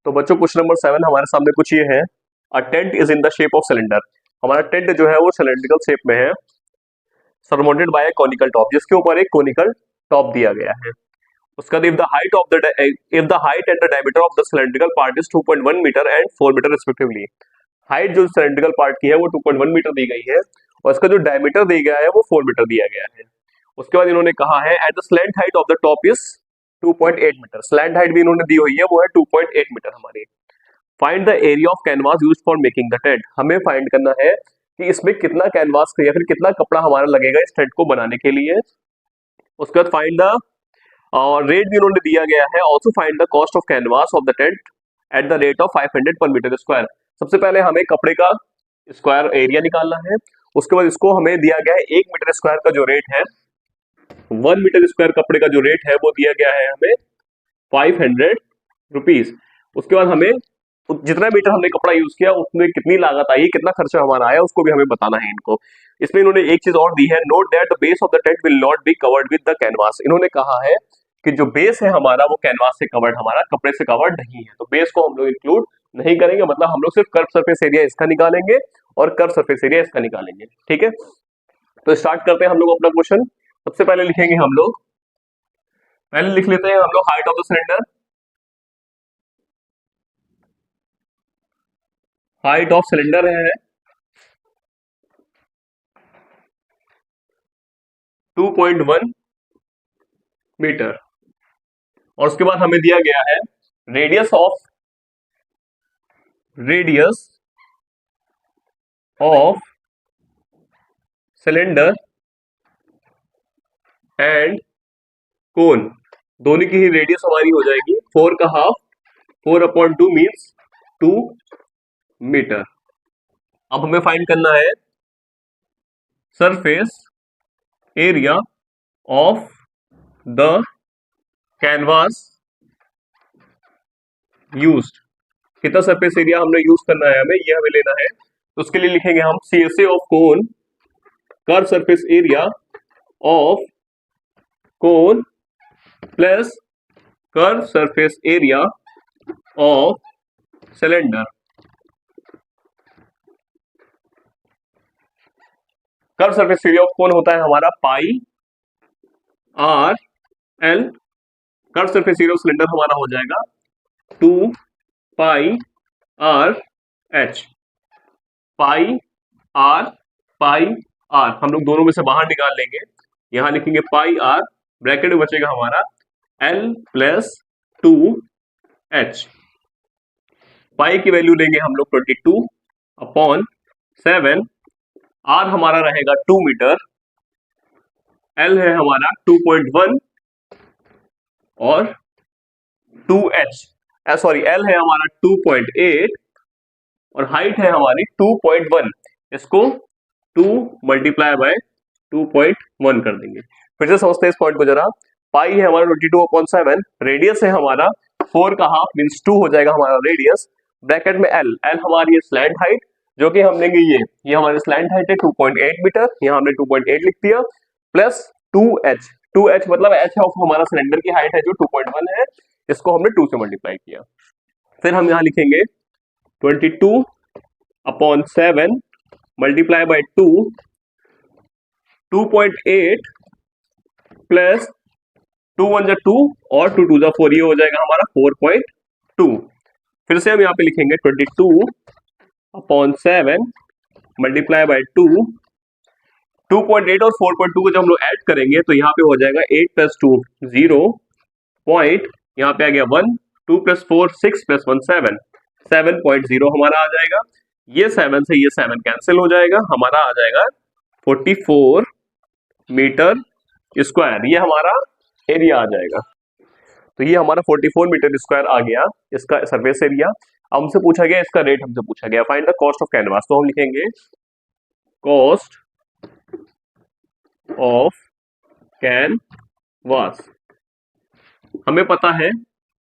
तो बच्चों question number 7 हमारे सामने कुछ ये है। A tent is in the shape of cylinder. हमारा टेंट जो है वो सिलेंड्रिकल शेप में है, surmounted by a conical top, जिसके ऊपर एक कॉनिकल टॉप दिया गया है। उसका if the height of the if the height and the diameter of the cylindrical part is 2.1 metre and 4 metre respectively. Height जो सिलेंड्रिकल पार्ट की है वो 2.1 मीटर दी गई है और इसका जो डायमीटर दिया गया है वो 4 मीटर दिया गया है। उसके बाद इन्होंने कहा है at the slant height of the top is 2.8 metre. Slant height भी इन्होंने दी हुई है, वो है 2.8 मीटर हमारी। Find the area of canvas used for making the tent. हमें फाइंड करना है कि इसमें कितना कैनवास या फिर कितना कपड़ा हमारा लगेगा इस टेंट को बनाने के लिए। उसके बाद फाइंड द रेट भी इन्होंने दिया गया है। Also find the cost of canvas of the tent at the rate of 500 पर मीटर स्क्वायर। सबसे पहले हमें कपड़े का स्क्वायर एरिया निकालना है। उसके बाद इसको हमें दिया गया है 1 मीटर स्क्वायर का जो रेट है, 1 मीटर स्क्वायर कपड़े का जो रेट है वो दिया गया है हमें 500 रुपीज। उसके बाद हमें जितना मीटर हमने कपड़ा यूज किया उसमें कितनी लागत आई, कितना खर्चा हमारा आया, उसको भी हमें बताना है इनको। इसमें इन्होंने एक चीज और दी है, note that the base of the tent will not be covered with the canvas. इन्होंने कहा है कि जो बेस है हमारा वो कैनवास से कवर्ड, हमारा कपड़े से कवर्ड नहीं है, तो बेस को हम लोग इंक्लूड नहीं करेंगे। मतलब हम लोग सिर्फ कर्व सरफेस एरिया इसका निकालेंगे और कर्व सरफेस एरिया इसका निकालेंगे। ठीक है, तो स्टार्ट करते हैं हम लोग अपना क्वेश्चन। सबसे पहले लिखेंगे हम लोग, पहले लिख लेते हैं हम लोग height of the cylinder. Height of cylinder है 2.1 मीटर और उसके बाद हमें दिया गया है रेडियस ऑफ सिलेंडर एंड कोन, दोनों की ही रेडियस हमारी हो जाएगी 4 का हाफ, 4/2 मीन्स 2 मीटर। अब हमें फाइंड करना है surface area of the canvas used. कितना सरफेस एरिया हमने यूज करना है, हमें ये हमें लेना है। तो उसके लिए लिखेंगे हम CSA of cone, curve surface area of cone plus curve surface area of cylinder. Curve surface area of cone होता है हमारा pi r l. Curve surface area of cylinder हमारा हो जाएगा 2 pi r h. Pi r हम लोग दोनों में से बाहर निकाल लेंगे, यहां लिखेंगे पाई आर, ब्रैकेट में बचेगा हमारा एल प्लस 2h। पाई की वैल्यू लेंगे हम लोग 22/7। आर हमारा रहेगा 2 मीटर, एल है हमारा 2.1 और 2h सॉरी एल है हमारा 2.8 और हाइट है हमारी 2.1। इसको 2 मल्टीप्लाई बाय 2.1 कर देंगे। फिर से समझते हैं इस पॉइंट को जरा। पाई है हमारा 22/7, रेडियस है हमारा 4 का हाफ मीन्स 2 हो जाएगा हमारा रेडियस, ब्रैकेट में एल हमारी स्लैंट हाइट जो कि हम लेंगे ये हमारी स्लैंट हाइट है 2.8 मीटर, यहाँ हमने 2.8 लिख दिया, प्लस 2h मतलब h ऑफ हमारा सिलेंडर की हाइट है जो 2.1 है, इसको हमने 2 से मल्टीप्लाई किया। फिर हम यहाँ लिखेंगे 22/7 मल्टीप्लाई बाय 2, 2.8 प्लस 2 1 जा 2 और 2 2 जा 4, ये हो जाएगा हमारा 4.2। फिर से हम यहाँ पे लिखेंगे 22/7 मल्टीप्लाई बाय 2, 2.8 और 4.2 को जब हम लोग ऐड करेंगे तो यहाँ पे हो जाएगा 8 + 2 0 पॉइंट, यहाँ पे आ गया 1, 2 + 4 6 + 1 7, 7.0 हमारा आ जाएगा। ये 7 से ये 7 कैंसिल हो जाएगा, हमारा आ जाएगा 44 मीटर स्क्वायर, ये हमारा एरिया आ जाएगा। तो ये हमारा 44 मीटर स्क्वायर आ गया इसका सरफेस एरिया। अब हमसे पूछा गया इसका रेट, हमसे पूछा गया find the cost of canvas, तो हम लिखेंगे कॉस्ट ऑफ कैनवास। हमें पता है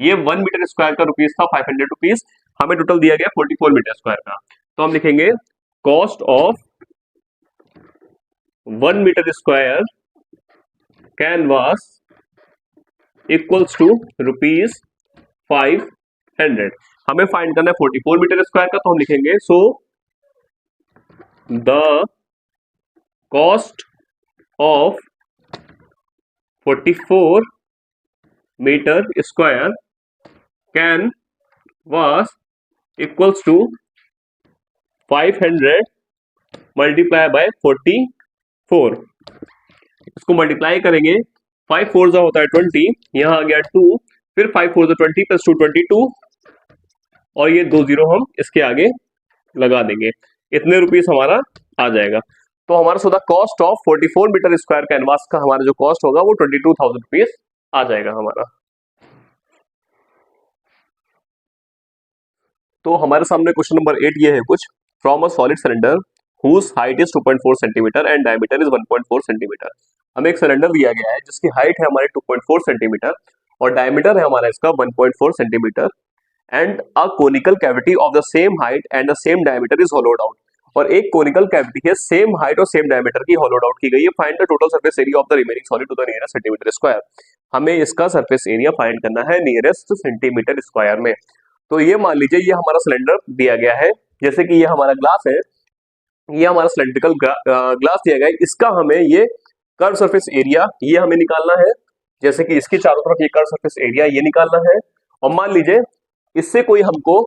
ये 1 मीटर स्क्वायर का रुपीस था 500 रुपीज, हमें टोटल दिया गया 44 मीटर स्क्वायर का, तो हम लिखेंगे cost of 1 metre square canvas equals to rupees 500। 100। हमें फाइंड करना है 44 मीटर स्क्वायर का, तो हम लिखेंगे so the cost of 44 metre square can was equals to 500 multiply by 44। इसको मल्टीप्लाई करेंगे, 5 4 जा होता है 20, यहाँ आ गया 2, फिर 5 4 जा 20 प्लस 2 22, और ये 2 जीरो हम इसके आगे लगा देंगे, इतने रुपीस हमारा आ जाएगा। तो हमारा so the cost of 44 metre square canvas का हमारा जो कॉस्ट होगा वो 22,000 रुपीज आ जाएगा हमारा। तो हमारे सामने क्वेश्चन नंबर 8 ये है कुछ, from a solid cylinder whose height is 2.4 centimetre and diameter is 1.4 centimetre. हमें एक सिलेंडर दिया गया है जिसकी हाइट है हमारे 2.4 सेंटीमीटर और डायमीटर है हमारा इसका 1.4 centimetre, and a conical cavity of the same height and the same diameter is hollowed out. और एक कोनिकल कैविटी है, सेम हाइट और सेम डायमीटर की होलोड आउट की गई है। Find the total surface area of the remaining solid to the nearest centimetre square. हमें इसका सरफेस एरिया फाइंड करना है नियरेस्ट सेंटीमीटर स्क्वायर में। तो ये मान लीजिए ये हमारा सिलेंडर दिया गया है, जैसे कि ये हमारा ग्लास है, ये हमारा सिलेंड्रिकल ग्लास दिया गया है, इसका हमें ये कर्व सरफेस एरिया ये हमें निकालना है, जैसे कि इसके चारों तरफ ये कर्व सरफेस एरिया ये निकालना है। और मान लीजिए इससे कोई हमको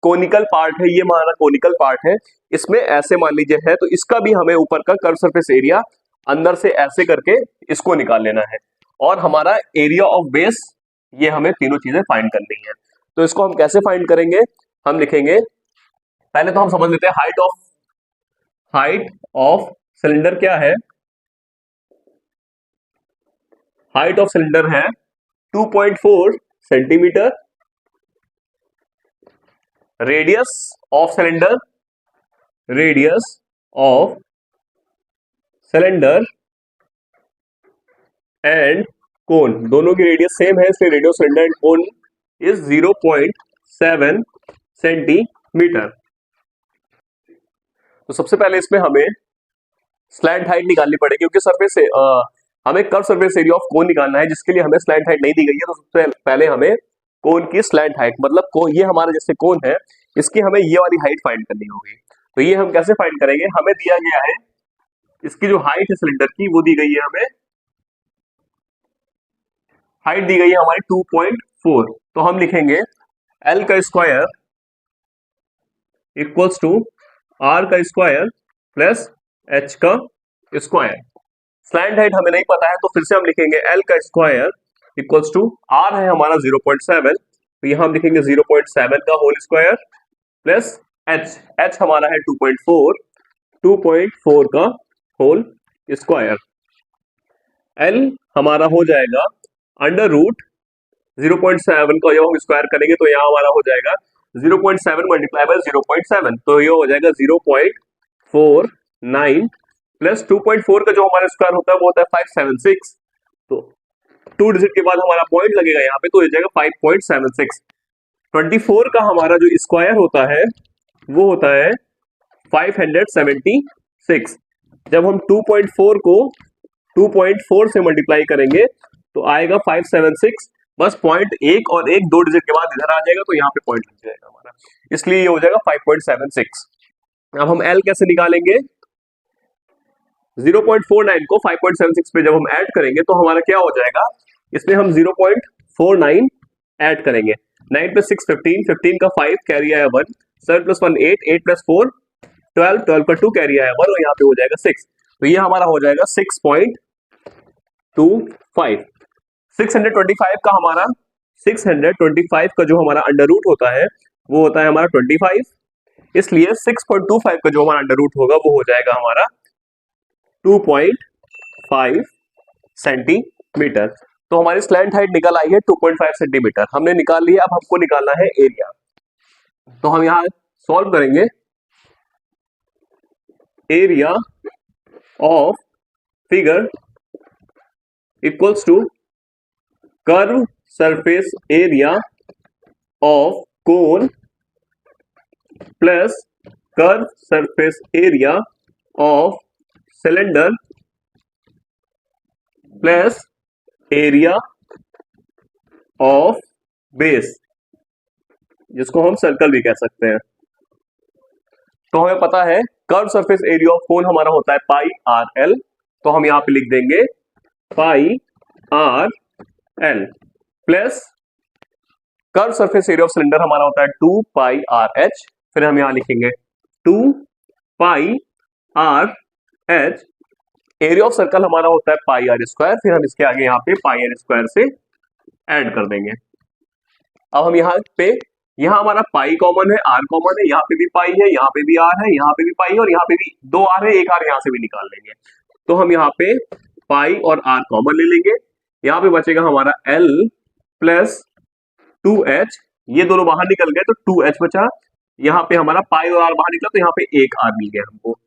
कोनिकल पार्ट है, ये हमारा कोनिकल पार्ट है, इसमें ऐसे मान लीजिए है, तो इसका भी हमें ऊपर का कर्व सरफेस एरिया अंदर से ऐसे करके इसको निकाल लेना है। और हमारा एरिया ऑफ बेस ये हमें तीनों चीजें फाइंड करनी है। तो इसको हम कैसे फाइंड करेंगे, हम लिखेंगे, पहले तो हम समझ लेते हैं हाइट ऑफ सिलेंडर क्या है। हाइट ऑफ सिलेंडर है 2.4 centimetre, radius of cylinder and कोन, दोनों की रेडियस सेम है, इसलिए radius cylinder and cone is 0.7 centimetre. तो सबसे पहले इसमें हमें स्लैंट हाइट निकालनी पड़ेगी, क्योंकि सरफेस से हमें कर्व सरफेस एरिया ऑफ कोन निकालना है, जिसके लिए हमें स्लैंट हाइट नहीं दी गई है। तो सबसे पहले हमें कोन की स्लैंट हाइट, मतलब ये हमारा जैसे कोन है, इसकी हमें ये वाली हाइट फाइंड करनी होगी। तो ये हम कैसे फाइंड करेंगे, हमें दिया गया है इसकी जो हाइट है सिलेंडर की, वो दी गई है हमें, हाइट दी गई है हमारी 2.4। तो हम लिखेंगे L का स्क्वायर इक्वल्स टू R का स्क्वायर प्लस H का स्क्वायर। स्लैंट हाइट हमें नहीं पता है, तो फिर से हम लिखेंगे L का स्क्वायर इक्वल्स टू R है हमारा 0.7, तो यहां हम लिखेंगे 0.7 का होल स्क्वायर प्लस H हमारा है 2.4 का होल स्क्वायर। L हमारा हो जाएगा अंडर रूट 0.7 का जब हम स्क्वायर करेंगे तो यहाँ हमारा हो जाएगा 0.7 मल्टीप्लाई बाय 0.7, तो ये हो जाएगा 0.49 प्लस 2.4 का जो हमारा स्क्वायर होता है वो होता है 576, तो 2 डिजिट के बाद हमारा पॉइंट लगेगा यहाँ पे, तो हो जाएगा 5.76। 24 का हमारा जो स्क्वायर होता है वो होता है 576। जब हम 2.4 को 2.4 से मल्टीप्लाई करेंगे तो आएगा 576, बस पॉइंट एक और एक 2 डिजिट के बाद इधर आ जाएगा, तो यहाँ पे पॉइंट लग जाएगा हमारा, इसलिए ये हो जाएगा 5.76। अब हम L कैसे निकालेंगे, 0.49 को 5.76 पे जब हम ऐड करेंगे तो हमारा क्या हो जाएगा, इसमें हम 0.49 ऐड करेंगे, 9 प्लस 6 15, 15 का 5 कैरी आया 1, 7 प्लस 1 8, 8 प्लस 4 12, 12 का 2 कैरी आया 1, और यहाँ पे हो जाएगा 6, तो ये हमारा हो जाएगा 6.25। 625 का हमारा 625 का जो हमारा अंडर रूट होता है वो होता है हमारा 25, इसलिए 6.25 का जो हमारा अंडर रूट होगा वो हो जाएगा हमारा 2.5 सेंटीमीटर। तो हमारी स्लैंट हाइट निकल आई है 2.5 सेंटीमीटर, हमने निकाल लिया। अब हमको निकालना है एरिया, तो हम यहां सॉल्व करेंगे। Area of figure equals to curve surface area of cone plus curve surface area of cylinder plus area of base. जिसको हम सर्कल भी कह सकते हैं। तो हमें पता है कर्व सरफेस एरिया ऑफ कोन हमारा होता है पाई आर एल, तो हम यहां पे लिख देंगे pi r l plus curve surface area of cylinder हमारा होता है 2 पाई आर एच, फिर हम यहां लिखेंगे 2 pi r h, area of circle हमारा होता है पाई आर स्क्वायर, फिर हम इसके आगे यहाँ पे पाई आर स्क्वायर से ऐड कर देंगे। अब हम यहाँ हमारा पाई कॉमन है, आर कॉमन है, यहाँ पे भी पाई है, यहाँ पे भी आर है, यहाँ पे भी पाई है और यहाँ पे भी 2 आर है, एक आर यहाँ से भी निकाल लेंगे। तो हम यहाँ पे पाई और आर कॉमन ले लेंगे, यहाँ पे बचेगा हमारा एल प्लस 2h, ये दोनों बाहर निकल गए तो 2h बचा, यहाँ पे हमारा पाई और आर बाहर निकला तो यहाँ पे एक आर मिल गया हमको।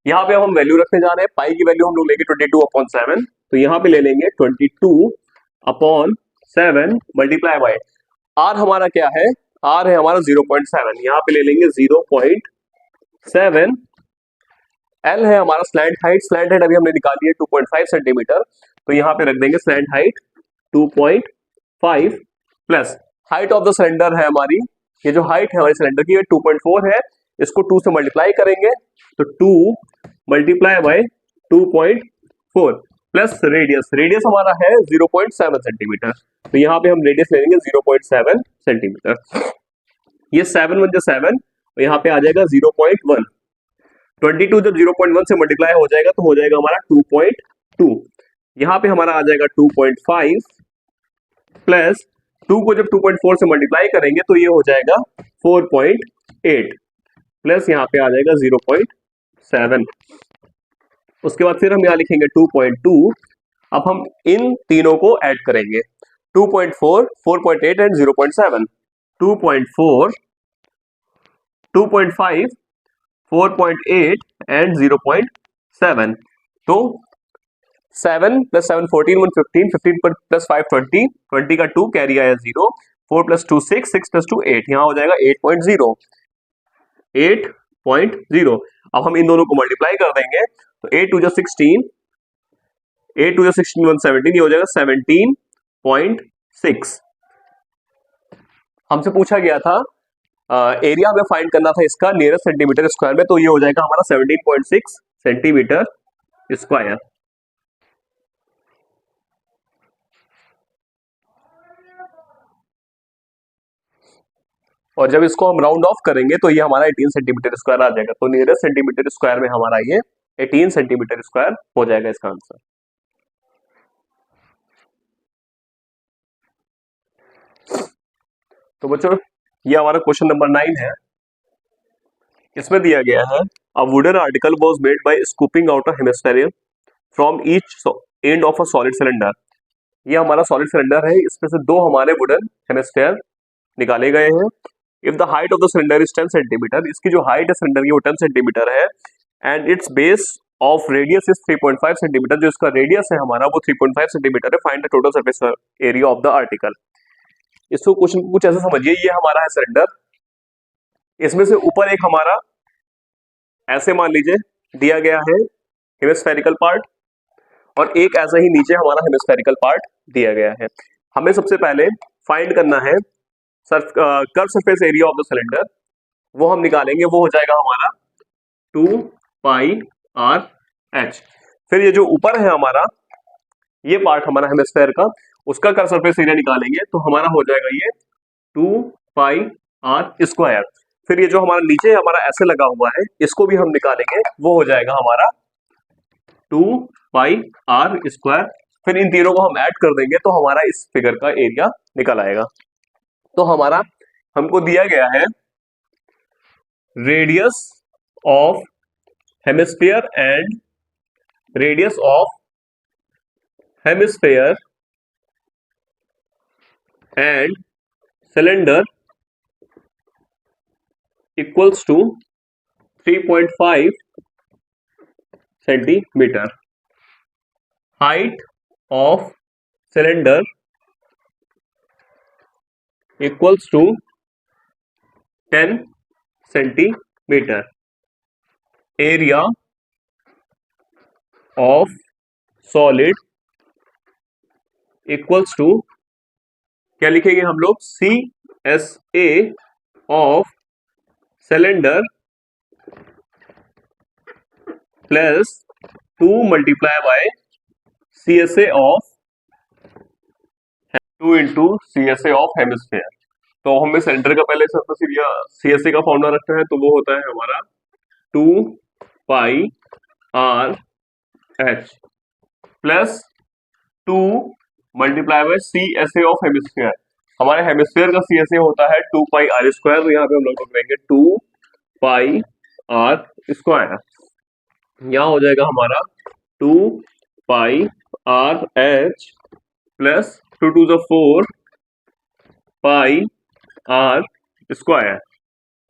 यहाँ पे हम वैल्यू रखने जा रहे हैं, पाई की वैल्यू हम लोग लेंगे 22/7, तो यहाँ पे ले लेंगे 22/7 मल्टीप्लाई बाय आर हमारा क्या है, आर है हमारा 0.7, यहाँ पे ले लेंगे 0.7, एल है हमारा स्लैंट हाइट अभी हमने निकाली है 2.5 सेंटीमीटर, तो यहाँ पे रख देंगे slant height 2.5 plus height of the cylinder है हमारी, ये जो हाइट है हमारे सिलेंडर की 2.4 है, इसको 2 से मल्टीप्लाई करेंगे तो 2 मल्टीप्लाई बाय 2.4 प्लस रेडियस हमारा है 0.7 सेंटीमीटर, तो यहाँ पे हम रेडियस ले लेंगे 0.7 सेंटीमीटर, ये 7 1 7 और यहाँ पे आ जाएगा 0.1, 22 जब 0.1 से मल्टीप्लाई हो जाएगा तो हो जाएगा हमारा 2.2, यहाँ पे हमारा आ जाएगा 2.5 प्लस 2 को जब 2.4 से मल्टीप्लाई करेंगे तो ये हो जाएगा 4.8 प्लस यहाँ पे आ जाएगा 0.7, उसके बाद फिर हम यहाँ लिखेंगे 2.2, अब हम इन तीनों को ऐड करेंगे 2.4, 4.8 एंड 0.7, 2.4, 2.5, 4.8 एंड 0.7, तो 7 प्लस 7 14 1 15, 15 प्लस 5 20, 20 का 2 कैरी आया 0, 4 प्लस 2 6, 6 प्लस 2 8, यहाँ हो जाएगा 8.0, 8.0। अब हम इन दोनों को मल्टीप्लाई कर देंगे तो 8 2 16, 8 2 16 1 17, ये हो जाएगा 17.6। हमसे पूछा गया था एरिया हमें फाइंड करना था इसका नियरेस्ट सेंटीमीटर स्क्वायर में, तो ये हो जाएगा हमारा 17.6 सेंटीमीटर स्क्वायर। और जब इसको हम राउंड ऑफ करेंगे तो ये हमारा 18 सेंटीमीटर स्क्वायर आ जाएगा, तो नियरेस्ट सेंटीमीटर स्क्वायर में हमारा ये 18 सेंटीमीटर स्क्वायर हो जाएगा इसका आंसर। तो बच्चों ये हमारा क्वेश्चन नंबर 9 है, इसमें दिया गया है a wooden article was made by scooping out a hemisphere from each end of a solid cylinder. ये हमारा सॉलिड सिलेंडर है, इसमें से 2 हमारे वुडन हेमिस्फेयर निकाले गए हैं। If the height of the cylinder is 10 centimetre, इसकी जो हाइट है सिलेंडर की वो 10 सेंटीमीटर है, and it's base of radius is 3.5 centimetre, जो इसका रेडियस है हमारा वो 3.5 सेंटीमीटर है, find the total surface area of the article. इसको क्वेश्चन को कुछ ऐसा समझिए, ये हमारा है सिलेंडर, इसमें से ऊपर एक हमारा ऐसे मान लीजिए दिया गया है हेमिस्फेरिकल पार्ट, और एक ऐसा ही नीचे हमारा हेमिस्फेरिकल पार्ट दिया गया है। हमें सबसे पहले फाइंड करना है curve surface area of the cylinder, वो हम निकालेंगे, वो हो जाएगा हमारा 2 पाई आर एच। फिर ये जो ऊपर है हमारा ये पार्ट हमारा हेमिस्फेयर का, उसका कर्व सरफेस एरिया निकालेंगे तो हमारा हो जाएगा ये 2 पाई आर स्क्वायर। फिर ये जो हमारा नीचे हमारा ऐसे लगा हुआ है इसको भी हम निकालेंगे, वो हो जाएगा हमारा 2 पाई आर स्क्वायर। फिर इन तीनों को हम ऐड कर देंगे तो हमारा इस फिगर का एरिया निकल आएगा। तो हमारा हमको दिया गया है radius of hemisphere and radius of hemisphere and cylinder equals to 3.5 centimetre. Height of cylinder equals to 10 centimetre. Area of solid equals to क्या लिखेंगे हम लोग, C SA of cylinder plus 2 multiply by CSA of 2 into CSA of hemisphere. तो हमें cylinder का पहले surface area CSA का formula रखना है, तो वो होता है हमारा 2 pi r h plus 2 multiply by CSA of hemisphere. हमारे हेमिस्फेयर का CSA होता है 2 पाई आर स्क्वायर, तो यहाँ पे हम लोग करेंगे 2 पाई आर स्क्वायर। यहाँ हो जाएगा हमारा 2 pi r h plus 2 to the 4 pi r square.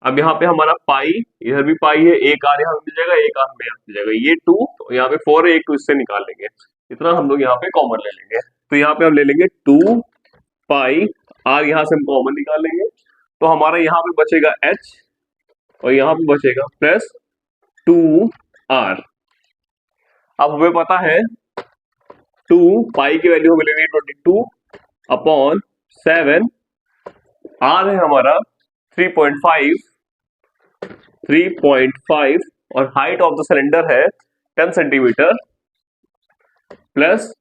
अब यहाँ पे हमारा पाई, इधर भी पाई है, एक आर यहाँ मिल जाएगा, एक आर हमें यहाँ मिल जाएगा, ये 2, तो यहाँ पे 4 है, एक 2 इससे निकाल लेंगे, इतना हम लोग यहाँ पे कॉमन ले लेंगे। तो यहाँ पे हम ले लेंगे 2 पाई आर, यहाँ से हम कॉमन निकाल लेंगे, तो हमारा यहाँ पे बचेगा एच और यहाँ पे बचेगा प्लस 2 आर। अब हमें पता है 2 पाई की वैल्यू हमें लेनी है 22 अपॉन 7, आर है हमारा 3.5 और हाइट ऑफ द सिलेंडर है 10 सेंटीमीटर प्लस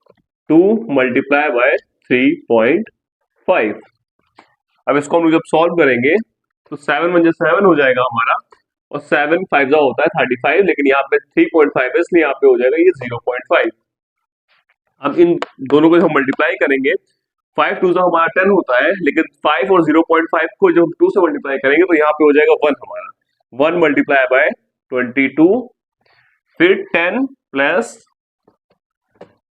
2 मल्टीप्लाई बाय 3.5। अब इसको हम लोग जब सॉल्व करेंगे तो 7 में 7 हो जाएगा हमारा, और 7 5 जा होता है 35, लेकिन यहाँ पे 3.5 है इसलिए यहाँ पे हो जाएगा ये 0.5। अब इन दोनों को हम मल्टीप्लाई करेंगे, 5 2 जा हमारा 10 होता है, लेकिन 5 और 0.5 को जब 2 से मल्टीप्लाई करेंगे तो यहाँ पे हो जाएगा 1 हमारा, 1 मल्टीप्लाई बाय 22, फिर 10 प्लस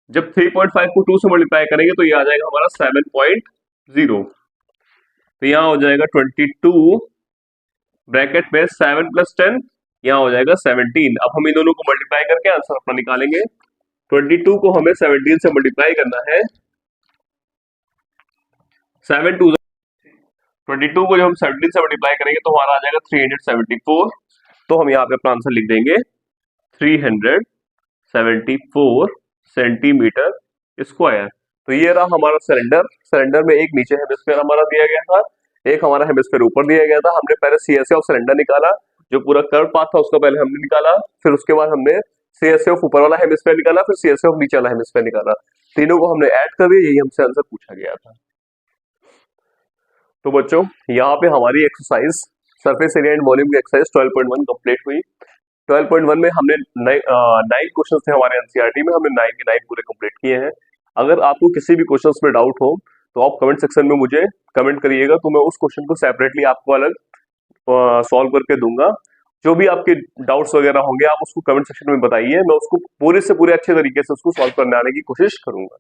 जब 3.5 को 2 से मल्टीप्लाई करेंगे तो ये आ जाएगा हमारा 7.0, तो यहाँ हो जाएगा 22 ब्रैकेट में 7 प्लस 10, यहाँ हो जाएगा 17। अब हम इन दोनों को मल्टीप्लाई करके आंसर अपना निकालेंगे। 22 को हमें 17 से मल्टीप्लाई करना है, 22 को जब हम 17 से मल्टीप्लाई करेंगे तो हमारा आ जाएगा 374, तो हम यहाँ पे अपना आंसर लिख देंगे 374 सेंटीमीटर स्क्वायर। तो ये रहा हमारा सिलेंडर। सिलेंडर में एक नीचे हेमिस्फीयर हमारा दिया गया था, एक हमारा हेमिस्फीयर ऊपर दिया गया था। हमने पहले CSA ऑफ सिलेंडर निकाला, जो पूरा कर्व पाथ था उसका पहले हमने निकाला, फिर उसके बाद हमने CSA ऑफ ऊपर वाला हेमिस्फीयर निकाला, फिर CSA ऑफ नीचे वाला हेमिस्फीयर निकाला। तीनों को हमने ऐड कर दिया, यही हमसे आंसर पूछा गया था। तो बच्चों यहाँ पे हमारी exercise surface area and volume की एक्सरसाइज 12.1 कंप्लीट हुई। 12.1 में हमने 9 क्वेश्चन थे हमारे NCERT में, हमने 9 के 9 पूरे कंप्लीट किए हैं। अगर आपको किसी भी क्वेश्चन में डाउट हो तो आप कमेंट सेक्शन में मुझे कमेंट करिएगा, तो मैं उस क्वेश्चन को सेपरेटली आपको अलग सॉल्व करके दूंगा। जो भी आपके डाउट्स वगैरह होंगे आप उसको कमेंट सेक्शन में बताइए, मैं उसको पूरे से पूरे अच्छे तरीके से उसको सॉल्व करने आने की कोशिश करूंगा।